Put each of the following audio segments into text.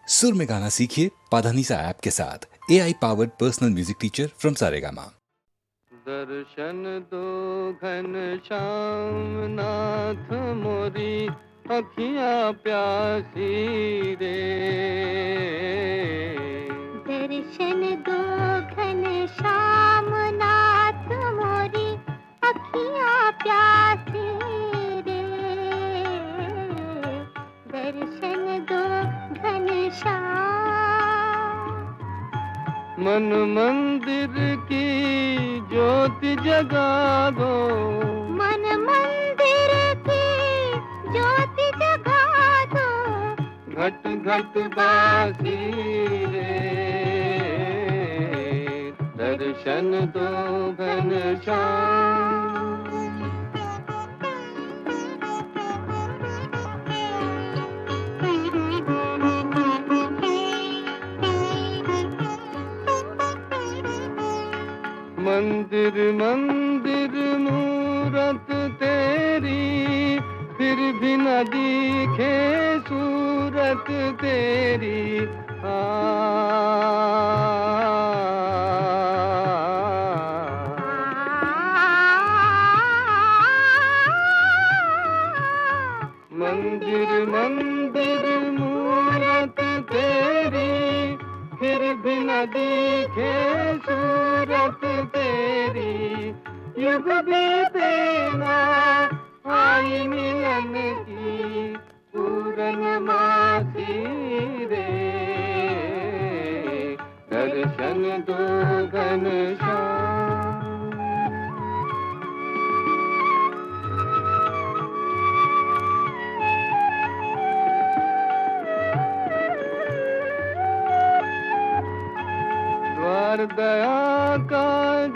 सुर में गाना सीखिए पाधानीसा ऐप के साथ। AI powered personal music teacher from Saregama. दर्शन दो घन श्याम नाथ मोरी अखियाँ प्यासी रे। दर्शन दो घन श्याम नाथ मोरी अखियाँ प्यासी रे। दर्शन दो घन श्याम। मन मंदिर की ज्योति जगा दो। मन मंदिर की ज्योति जगा दो। घट घट बासी रे। दर्शन दो घन श्याम। मंदिर मंदिर मूरत तेरी, फिर भी न दिखे सूरत तेरी। मंदिर मंदिर मूरत तेरी, फिर भी न दिखे सूरत तेरी। युग बीते ना आई मिलन की पूर्णमासी रे। दर्शन दो घन श्याम। द्वार दया का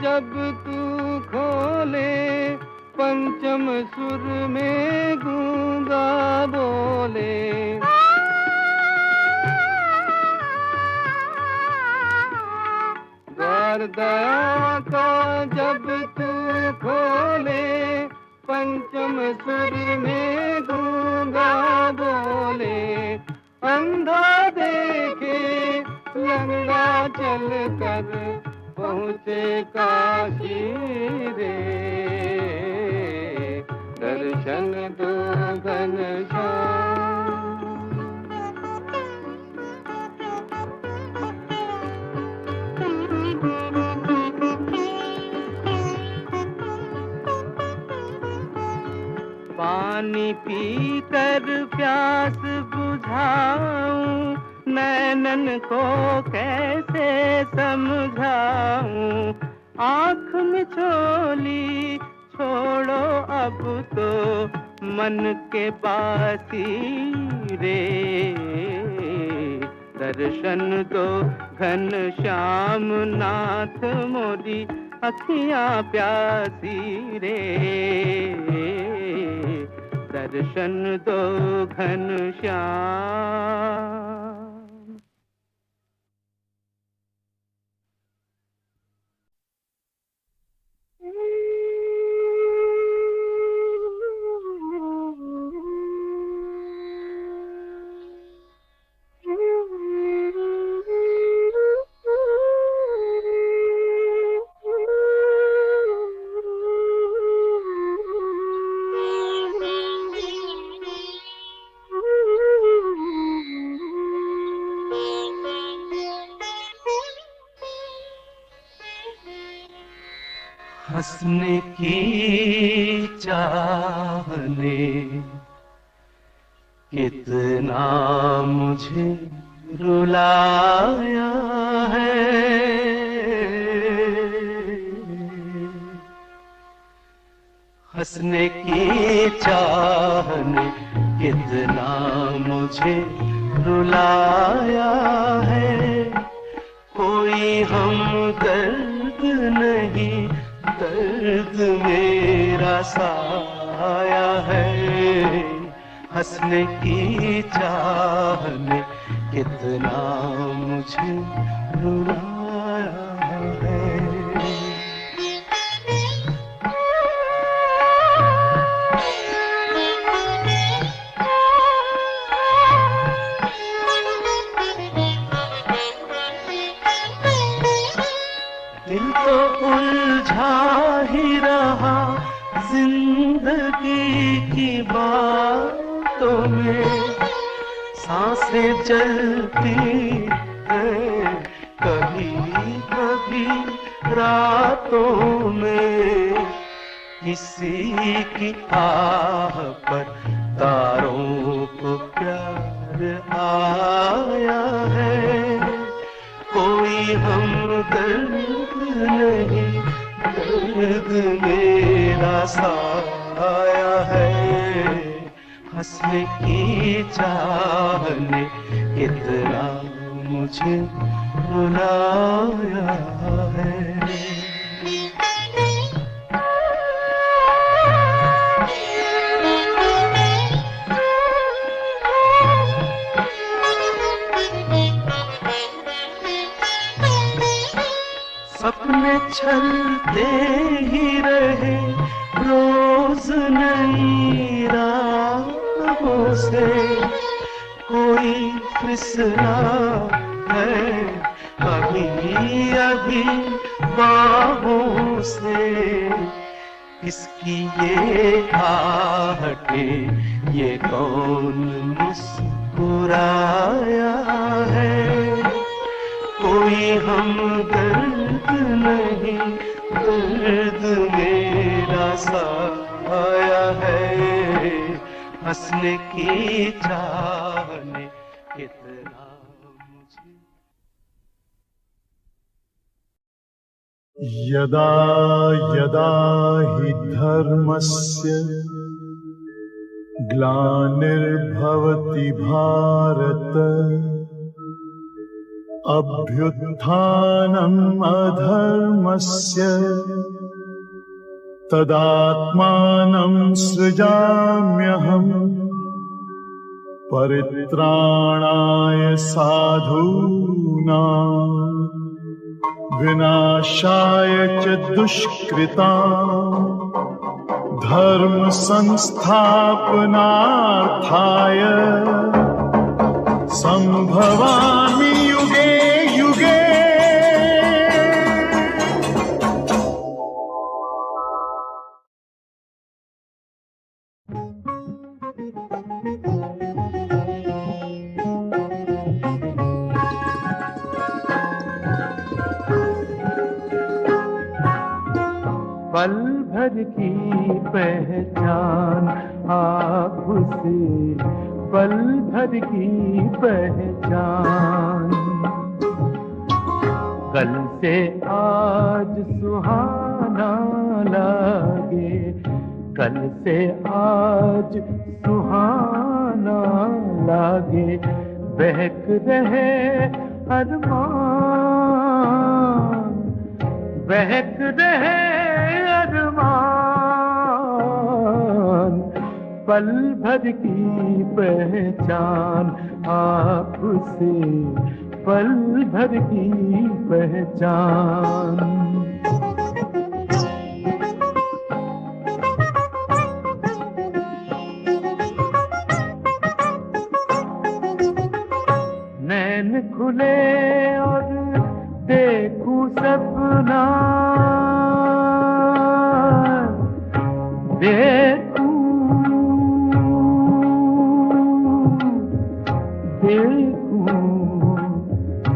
जब तू खोले, पंचम सुर में गूंगा बोले। द्वार दया का जब तू खोले, पंचम सुर में गूंगा बोले। अंधा देखे लंगड़ा चल कर पहुँचे काशी रे। दर्शन दो घन श्याम। पानी पीकर प्यास बुझाऊं, नैनन को कैसे समझाऊं। आँख मिचोली छोड़ो अब तो मन के बासी रे। दर्शन दो घन श्याम नाथ मोरी अखियाँ प्यासी रे। दर्शन दो घन श्याम। हंसने की चाहने कितना मुझे रुलाया है। हंसने की चाहने कितना मुझे रुलाया है। कोई हमदर्द नहीं, दर्द मेरा साया है। हंसने की चाहने कितना मुझे रुलाया है। तो उलझा ही रहा जिंदगी की बातों में, सांसें चलती हैं कभी कभी रातों में, किसी की आह पर तारों को प्यार आया है, कोई हमदर्द नहीं, दर्द मेरा साया है, हंसने की चाह ने कितना मुझे रुलाया है। सपने चलते ही रहे रोज नई राहों से, कोई फिसला है अभी अभी बाहों से, किसकी ये आहटें ये कौन मुस्कुराया है, कोई हमदर्द नहीं, दर्द मेरा साया है, हंसने की चाह ने कितना मुझे। यदा यदा हि धर्मस्य ग्लानिर्भवति भारत, अभ्युत्थानम् अधर्मस्य तदात्मानं सृजाम्यहम्, परित्राणाय साधूनां विनाशाय च दुष्कृतां, धर्म संस्थापनार्थाय संभवामि युगे युगे। पल भर की पहचान आँख से, पल भर की पहचान, कल से आज सुहाना लागे, कल से आज सुहाना लागे, बहक रहे अरमान, बहक रहे अरमान, पल भर की पहचान आपसे, पल भर की पहचान। नैन खुले और देखूं सपना, देखूं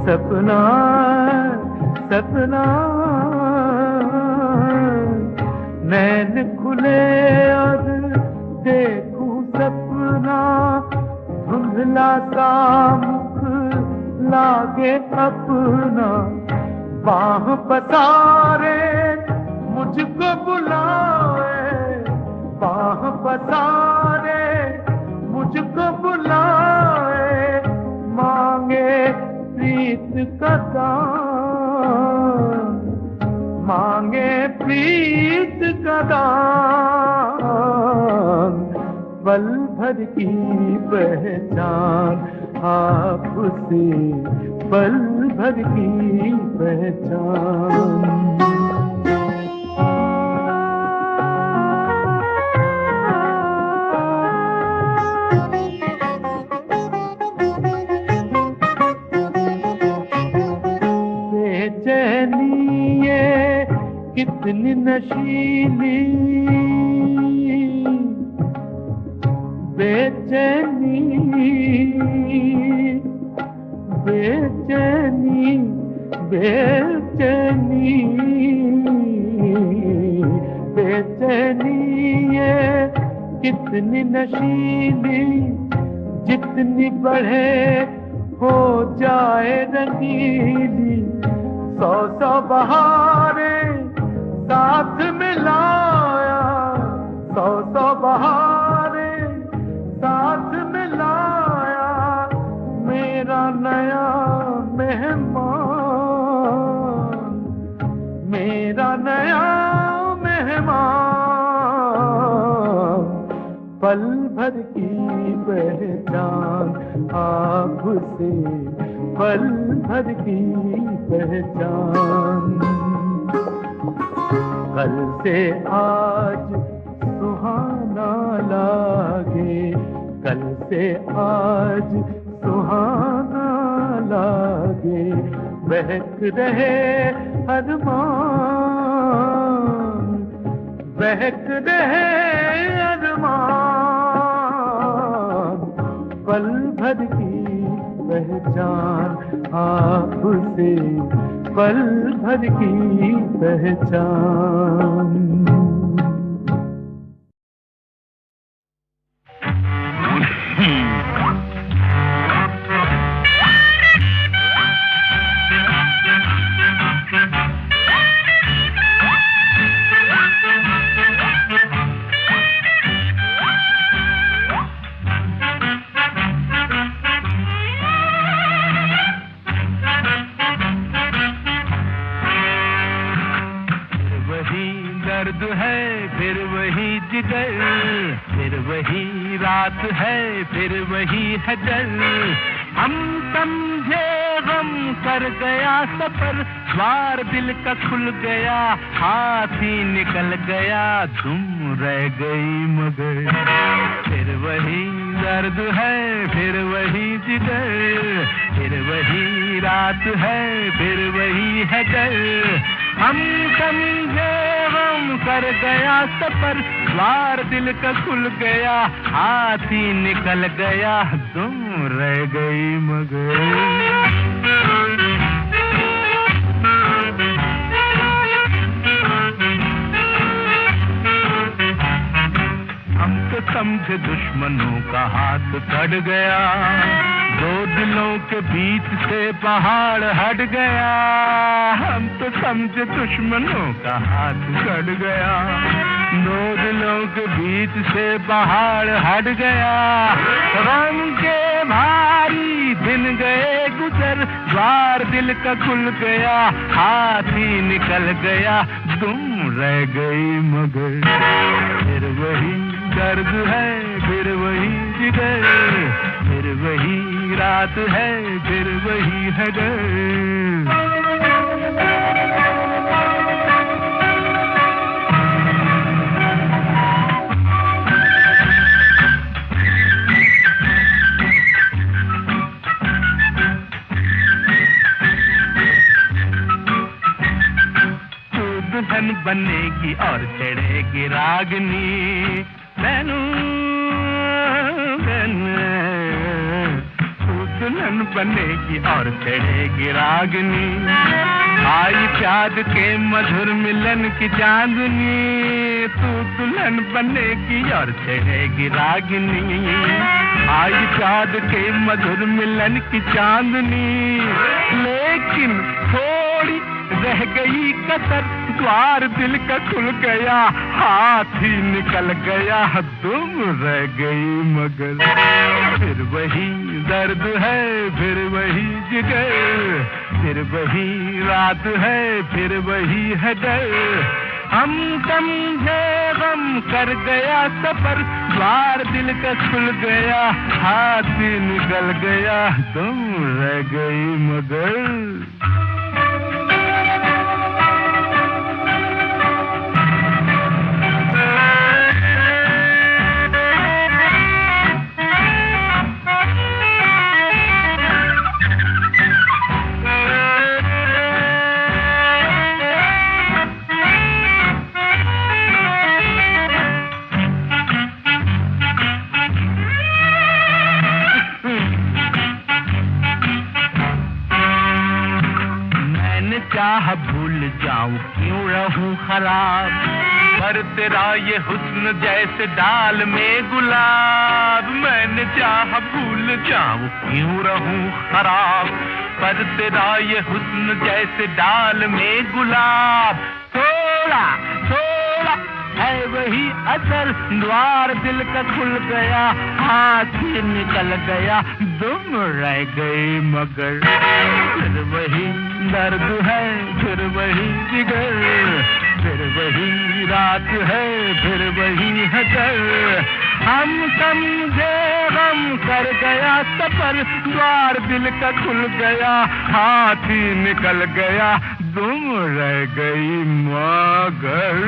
सपना सपना, नैन खुले और देखूं सपना, धुंधला सा मुख लागे अपना, बाह पसारे मुझको बुलाए, बाह पसारे मुझको बुलाए, मांगे प्रीत का दान, मांगे प्रीत का दान, पल भर की पहचान आपसे, पल भर की पहचान। बेचैनी ये कितनी नशीली बेचैनी बेचैनी बेचैनी बेचैनी ये कितनी नशीली, जितनी बढ़े हो जाए रंगीली। सौ सौ बहारें साथ मिलाया, सौ सौ बहारें साथ मिलाया, मेरा नया मेहमान, मेरा नया मेहमान। पल भर की पहचान आपसे, पल भर की पहचान। कल से आज सुहाना लागे, कल से आज सुहाना लागे, बहक रहे अरमान, बहक रहे अरमान। पल भर की पहचान आपसे, पल भर की पहचान। दर्द है फिर वही जिगर, फिर वही रात है फिर वही हजर। हम समझे गम कर गया सफर, द्वार दिल का खुल गया, हाथ ही निकल गया, तुम रह गई मगर। फिर वही दर्द है फिर वही जिगर, फिर वही रात है फिर वही हजर। हम समझे गम कर गया सफर, द्वार दिल का खुल गया, हाथ ही निकल गया, तुम रह गई मगर। हम तो समझे दुश्मनों का हाथ कट गया, दो दिलों के बीच से पहाड़ हट गया। हम तो समझे दुश्मनों का हाथ कट गया, दो दिलों के बीच से पहाड़ हट गया। गम के भारी दिन गए गुजर, द्वार दिल का खुल गया, हाथ ही निकल गया, तुम रह गई मगर। फिर वही दर्द है फिर वही जिगर, फिर वही रात है फिर वही हजर। दुल्हन बनेगी और चढ़ेगी रागनी, बैनू दुल्हन बनेगी और चढ़ेगी रागनी। आई प्याद के मधुर मिलन की चांदनी, तू दुल्हन बनेगी और चढ़ेगी रागनी। आई प्याद के मधुर मिलन की चांदनी, लेकिन थोड़ी रह गई कसर, द्वार दिल का खुल गया, हाथ ही निकल गया, तुम रह गई मगर। फिर वही दर्द है फिर वही जिगर, फिर वही रात है फिर वही हजर। हम समझे गम कर गया सफर, द्वार दिल का खुल गया, हाथ ही निकल गया, तुम रह गई मगर। चाह भूल जाऊं क्यों रहूं खराब, पर तेरा ये हुस्न जैसे डाल में गुलाब। मैंने चाह भूल जाऊं क्यों रहूं खराब, पर तेरा ये हुस्न जैसे डाल में गुलाब। थोड़ा थोड़ा है वही असर, द्वार दिल का खुल गया, हाथ ही निकल गया, तुम रह गई मगर। फिर वही दर्द है, फिर वही जिगर, फिर वही रात है, फिर वही है डर। हम समझे गम कर गया सफर, द्वार दिल का खुल गया, हाथ ही निकल गया, तुम रह गई मगर।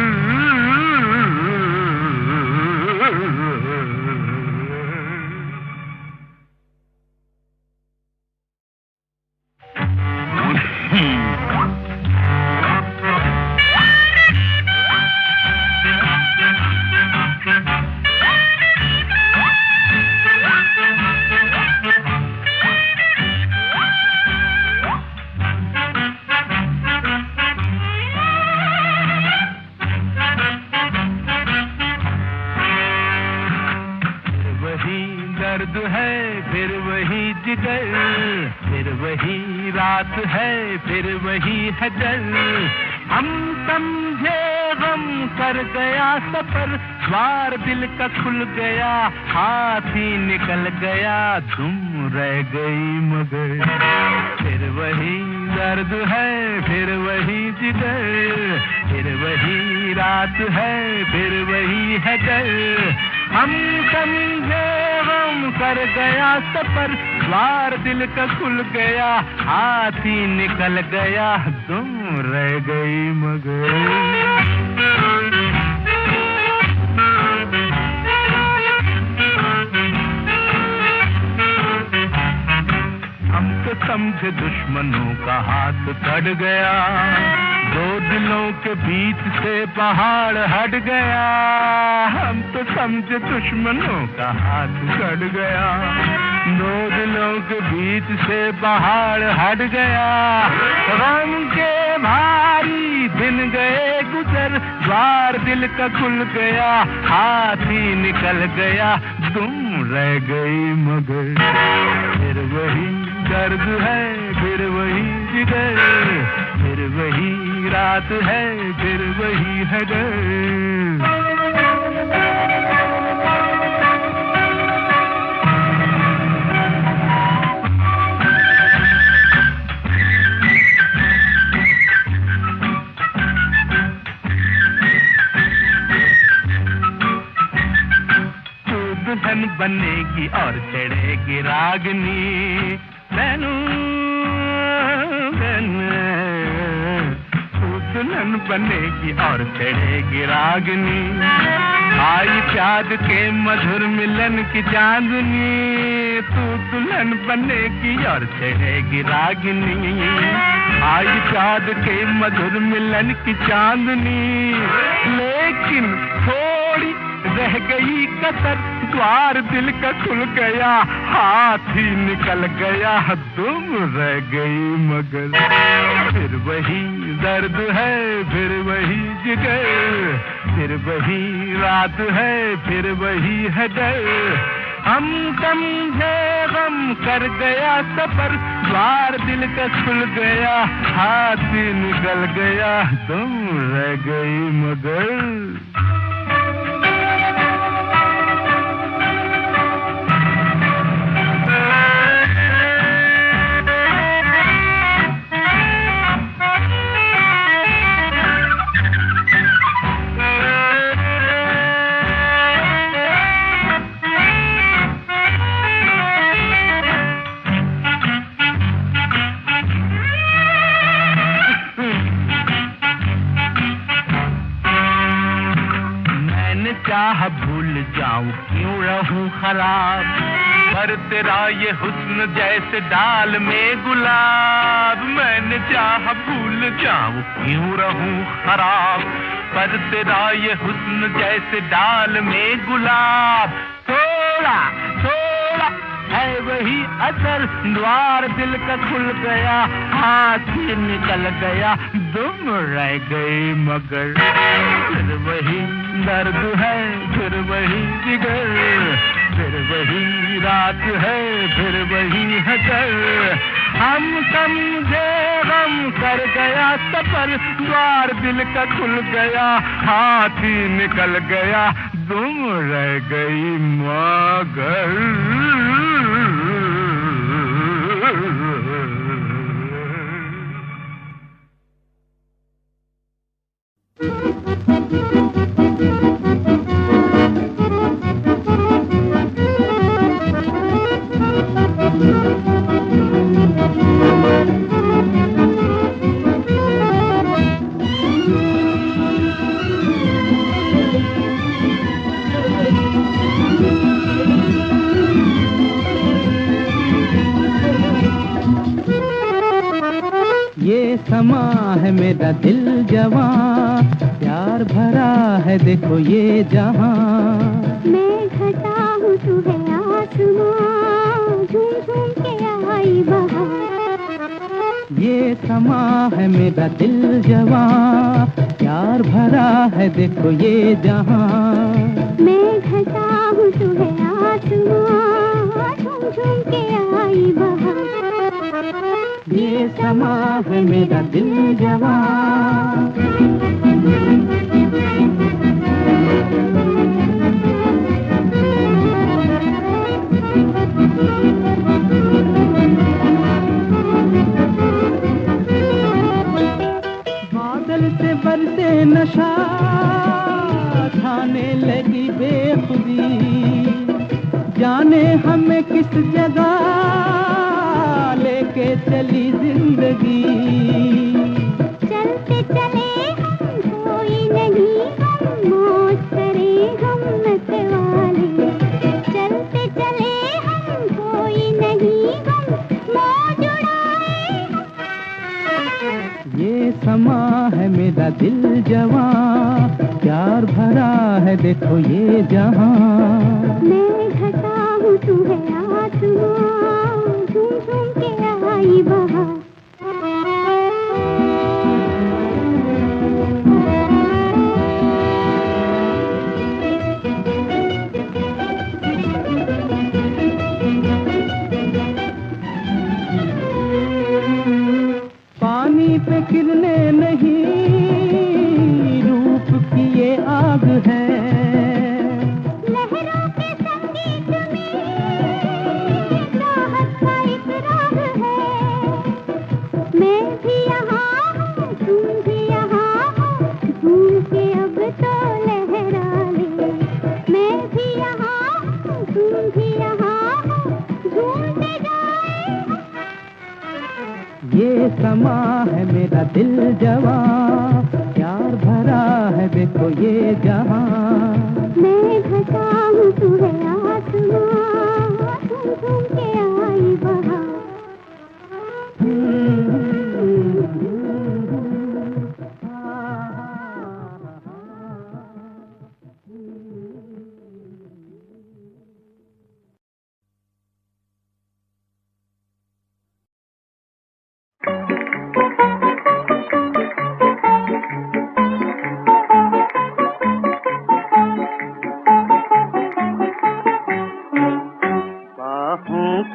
दर्द है फिर वही जिगर, फिर वही रात है, फिर वही है डर। हम समझे गम कर गया सफर, द्वार दिल का खुल गया, हाथ ही निकल गया, तुम रह गई मगर। फिर वही दर्द है, फिर वही जिगर, फिर वही रात है, फिर वही है डर। हम समझे गम कर गया सफर, द्वार दिल का खुल गया, हाथ ही निकल गया, तुम रह गई मगर। हम तो समझे दुश्मनों का हाथ कट गया, दो दिलों के बीच से पहाड़ हट गया। हम तो समझे दुश्मनों का हाथ कट गया, दो दिलों के बीच से पहाड़ हट गया। गम के भारी दिन गए गुजर, द्वार दिल का खुल गया, हाथ ही निकल गया, तुम रह गई मगर। फिर वही दर्द है, फिर वही जिगर, फिर वही रात है, फिर वही है डर। दुल्हन बनेगी और चढ़ेगी रागनी, मैनू दुल्हन बनेगी और चढ़ेगी रागनी। आई प्याद के मधुर मिलन की चांदनी, तू दुल्हन बनेगी और चढ़ेगी रागनी। आई प्याद के मधुर मिलन की चांदनी, लेकिन थोड़ी रह गई कसर, द्वार दिल का खुल गया, हाथ ही निकल गया, तुम रह गई मगर। फिर वही दर्द है, फिर वही जिगर, फिर वही रात है, फिर वही है डर। हम समझे गम कर गया सफर, द्वार दिल का खुल गया, हाथ ही निकल गया, तुम रह गई मगर। चाह भूल जाऊं क्यों रहूं खराब, पर तेरा ये हुस्न जैसे डाल में गुलाब। मैंने चाह भूल जाऊं क्यों रहूं खराब, पर तेरा ये हुस्न जैसे डाल में गुलाब। थोड़ा थोड़ा है वही असर, द्वार दिल का खुल गया, हाथी निकल गया दुम रह गई मगर। फिर वही दर्द है, फिर वही जिगर, फिर वही रात है, फिर वही हजर। हम समझे गम कर गया सफर, द्वार दिल का खुल गया, हाथी निकल गया दुम रह गई मगर। ये समा है मेरा दिल जवां, प्यार भरा है देखो ये जहां। मैं घटा हूँ तू है आसमां, झूम झूम के आई बहार। ये समा है मेरा दिल जवां, प्यार भरा है देखो ये जहां। मैं घटा हूँ तू है आसमां, झूम झूम के आई बहार। ये समा है मेरा दिल जवां। बादल से बरसे नशा, खाने लगी बेखुदी, जाने हमें किस जगह लेके चली जिंदगी। चलते चले हम कोई नहीं, हम मौज करें हम मतवाले। चलते चले हम कोई नहीं, हम मौज उड़ाए। ये समा है मेरा दिल जवां, प्यार भरा है देखो ये जहां। मैं घटा हूँ तू है आसमां, झूम झूम के आई बहार। पानी पे गिरने नहीं, रूप की ये आग है। लहरों के संगीत में चाहत का एक राग है। मैं भी यहाँ हूँ, तुम भी यहाँ हो, झूम के अब तो लहरा ले। मैं भी यहाँ हूँ, तुम भी यहाँ हो, झूमते जाए। ये समा है मेरा दिल जवां, प्यार भरा है देखो ये जहां। मैं घटा हूँ तू है आसमां, झूम झूम के आई बहार।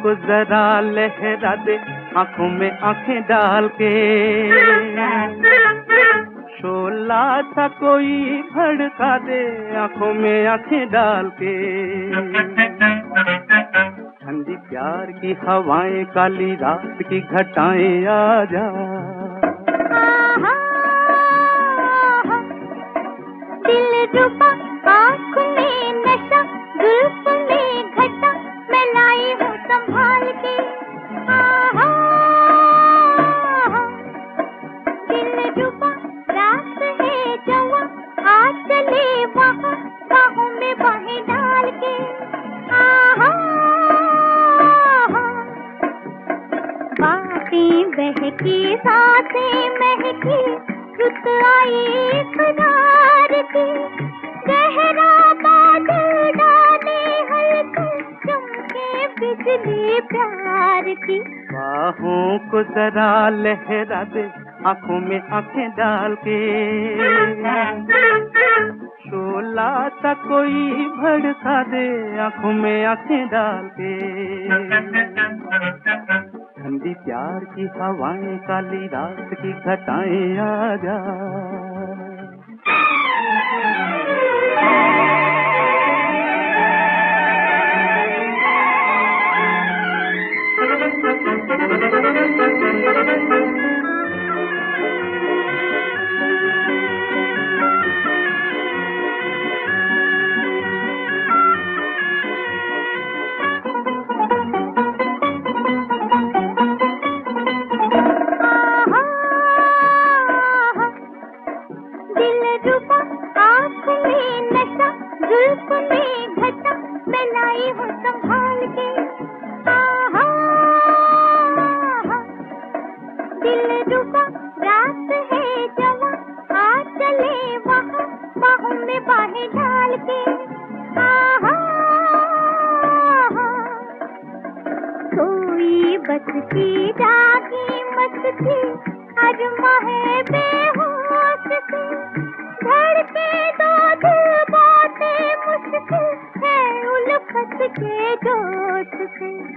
को जरा लहरा दे आंखों में आंखें डाल के, शोला सा कोई भड़का दे आंखों में आंखें डाल के। ठंडी प्यार की हवाएं, काली रात की घटाएं आ जा। दिल रुबा आँख में नशा, जुल्फ में घटा, मैं लाई हूँ संभाल के। दिल रुबा रात है जवां, आ चले वहाँ बाहों में बाहें डाल के। बातें बहकी, सांसें महकी, रुत आई इक़रार की। गहरा बादल डाले हल्के चमके बिजली प्यार की। बाहों को जरा लहरा दे आंखों में आंखें डाल के, शोला सा कोई भड़का दे आंखों में आंखें डाल के। ठंडी प्यार की हवाएं काली रात की घटाएं आ जा।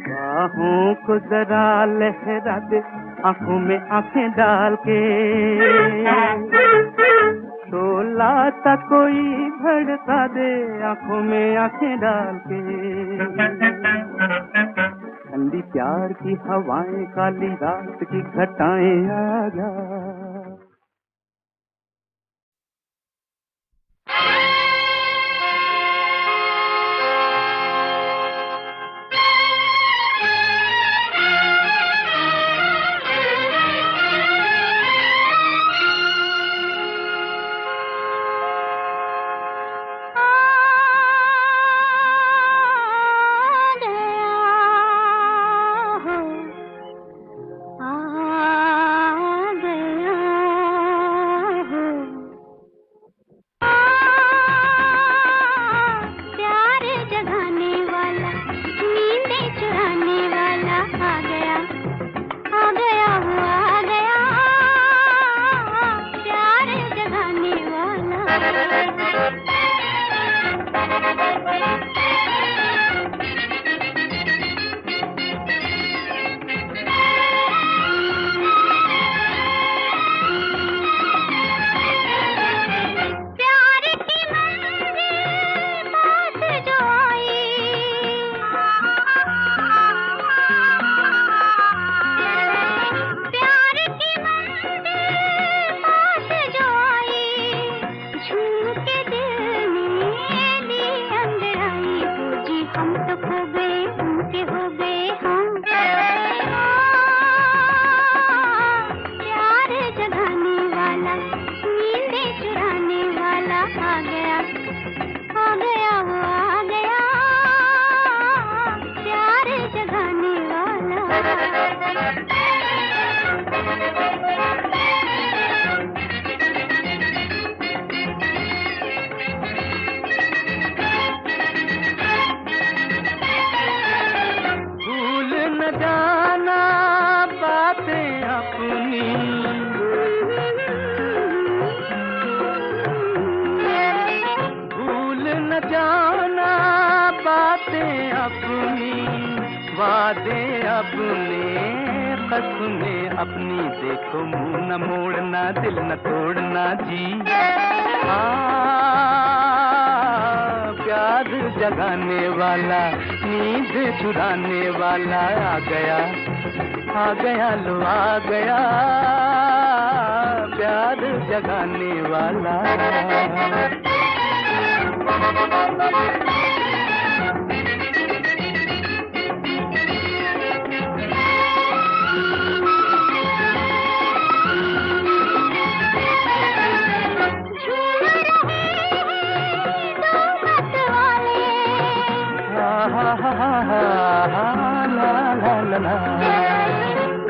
बाहों को जरा लहरा दे आंखों में आंखें डाल के, शोला सा कोई भड़का दे आंखों में आंखें डाल के। ठंडी प्यार की हवाएं काली रात की घटाएं आ जा। अपनी देखो मुंह न मोड़ना दिल न तोड़ना जी। प्यार जगाने वाला नींद चुराने वाला आ गया लो आ गया प्यार जगाने वाला।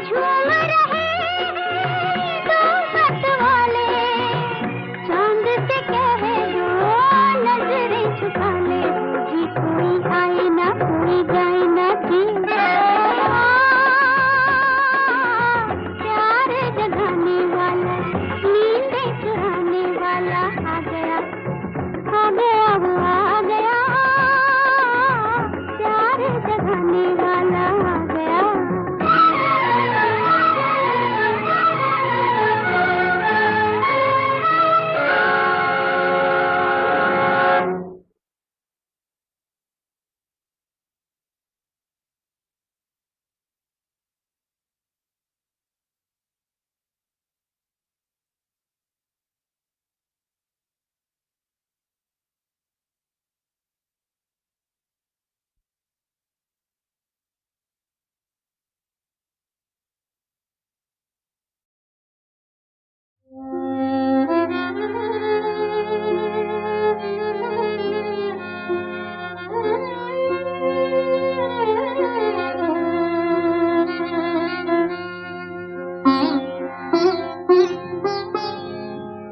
झूम रहे दो मत वाले, चांद से कह दो नजरें छुपा ले।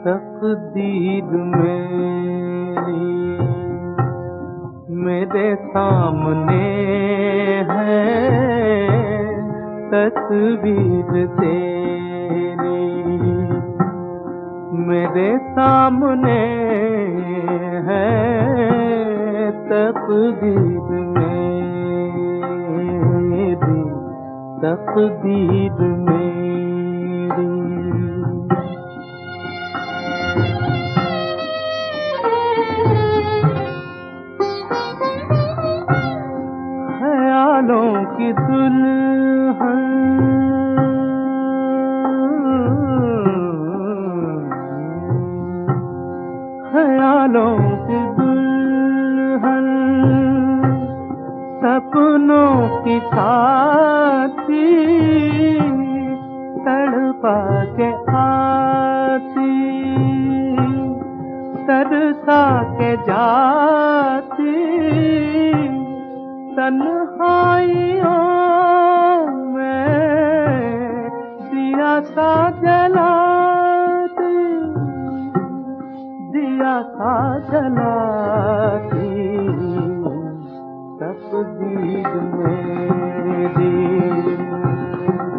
तकदीर मेरी मेरे सामने है तस्वीर तेरी, मेरे सामने है तकदीर मेरी, तकदीर मेरी। ख्यालों की दुल्हन ख्यालों की दुल्हन सपनों की साथी तड़पा के आती तरसा के जाती तन्हाइयों में दिया सा जलाती, दिया सा जलाती तकदीर मेरी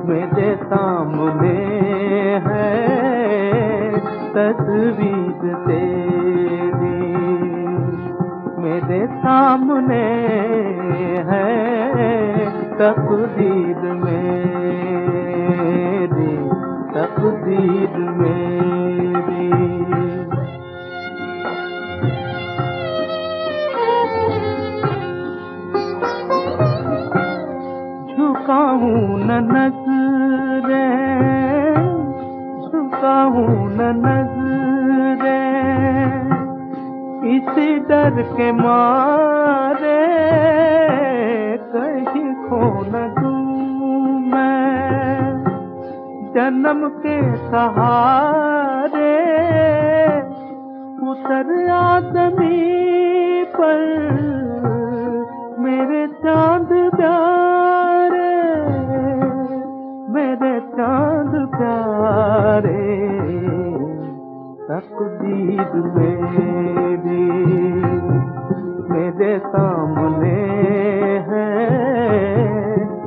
मेरे सामने है तस्वीर तेरी, मेरे सामने है तकदीर मेरी, तकदीर मेरी। झुकाऊं न नज़रें, झुकाऊं न नज़रें इसी डर के मारे कहीं खो न दूं मैं जन्म के सहारे उतर आदमी पर मेरे चांद प्यारे, मेरे चांद प्यारे तकदीर मेरी मेरे सामने है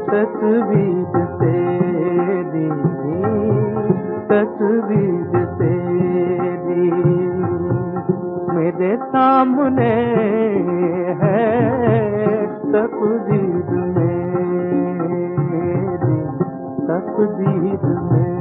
तस्वीर तेरी, तस्वीर तेरी मेरे सामने है तकदीर मेरी, तकदीर मेरी।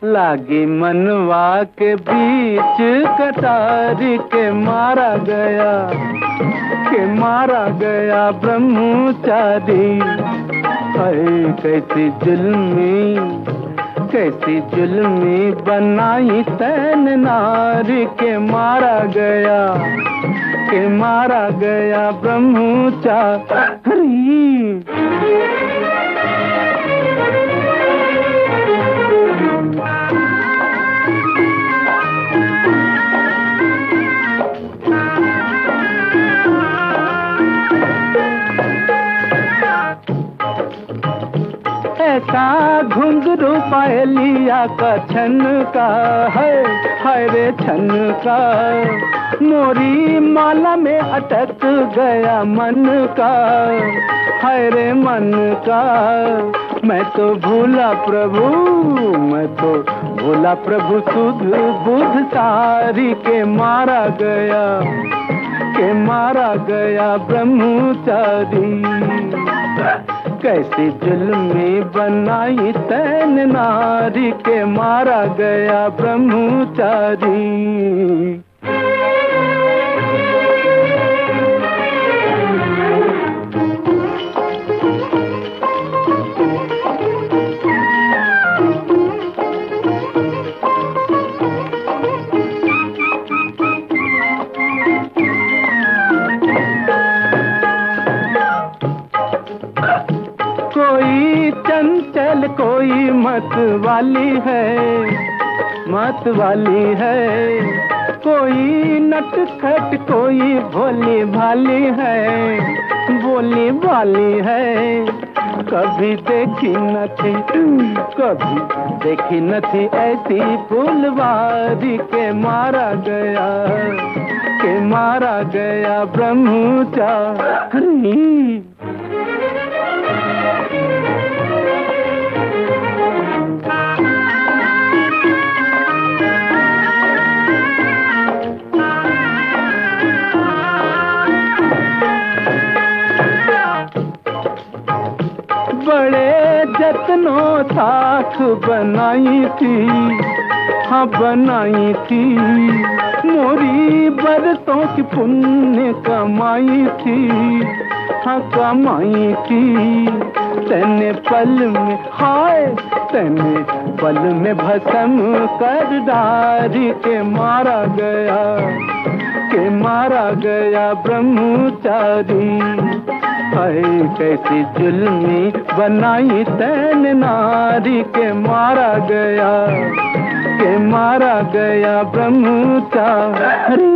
लागी मनवा के बीच कटार के मारा गया ब्रह्मचारी। कैसी जुल्मी बनाई तैन नारी के मारा गया ब्रह्मचारी। ऐसा घुंघरू पायलिया का छन का है, हाय रे छन का मोरी माला में अटक गया मन का, हाय रे मन का। मैं तो भूला प्रभु सुध बुध सारी के मारा गया ब्रह्मचारी। कैसी जुल्मी बनाई तैन नारी के मारा गया ब्रह्मचारी। कोई मत वाली है, मत वाली है, कोई नटखट कोई भोली भाली है, भोली भाली है। कभी देखी न थी, कभी देखी न थी ऐसी फुलवारी के मारा गया, के मारा गया ब्रह्मचारी। बड़े जतनों साथ बनाई थी, हाँ बनाई थी, मोरी बरसों की पुण्य कमाई थी, हाँ कमाई थी। तेने पल में, हाय तेने पल में भस्म कर डारी के मारा गया, के मारा गया ब्रह्मचारी। हाय कैसी जुल्मी बनाई तैने नारी के मारा गया, के मारा गया ब्रह्मचारी।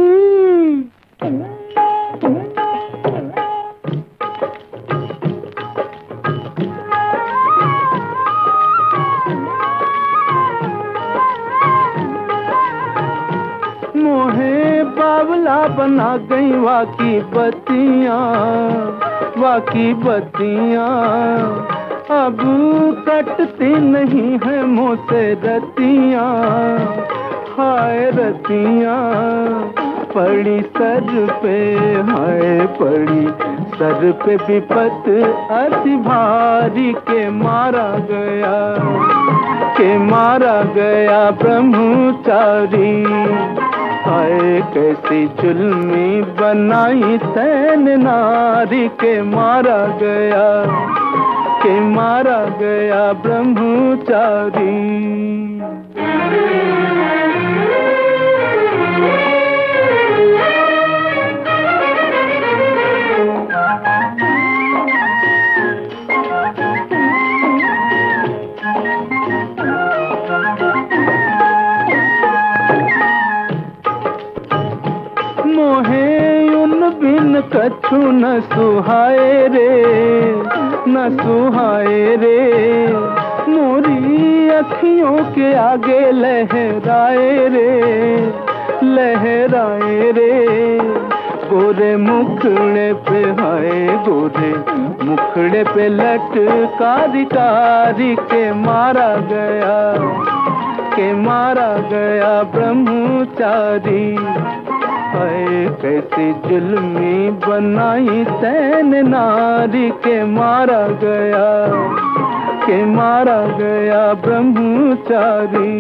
मोहे बावला बना गई वाकी बत्तियां, वाकी बत्तियां, अब कटती नहीं है मुँह से रतियां, हाय रतियां। पड़ी सर पे, हाय पड़ी सर पे विपत अति भारी के मारा गया, के मारा गया ब्रह्मचारी। हाय कैसी जुल्मी बनाई तैने नारी के मारा गया, के मारा गया ब्रह्मचारी। मोहे उन बिन कछु न सुहाए रे, न सुहाए रे, मोरी अखियों के आगे लहराए रे, लहराए रे। गोरे मुखड़े पे, हाय गोरे मुखड़े पे लटकारी कारी के मारा गया, के मारा गया ब्रह्मचारी। हाय कैसी जुल्मी बनाई तैने नारी के मारा गया, के मारा गया ब्रह्मचारी।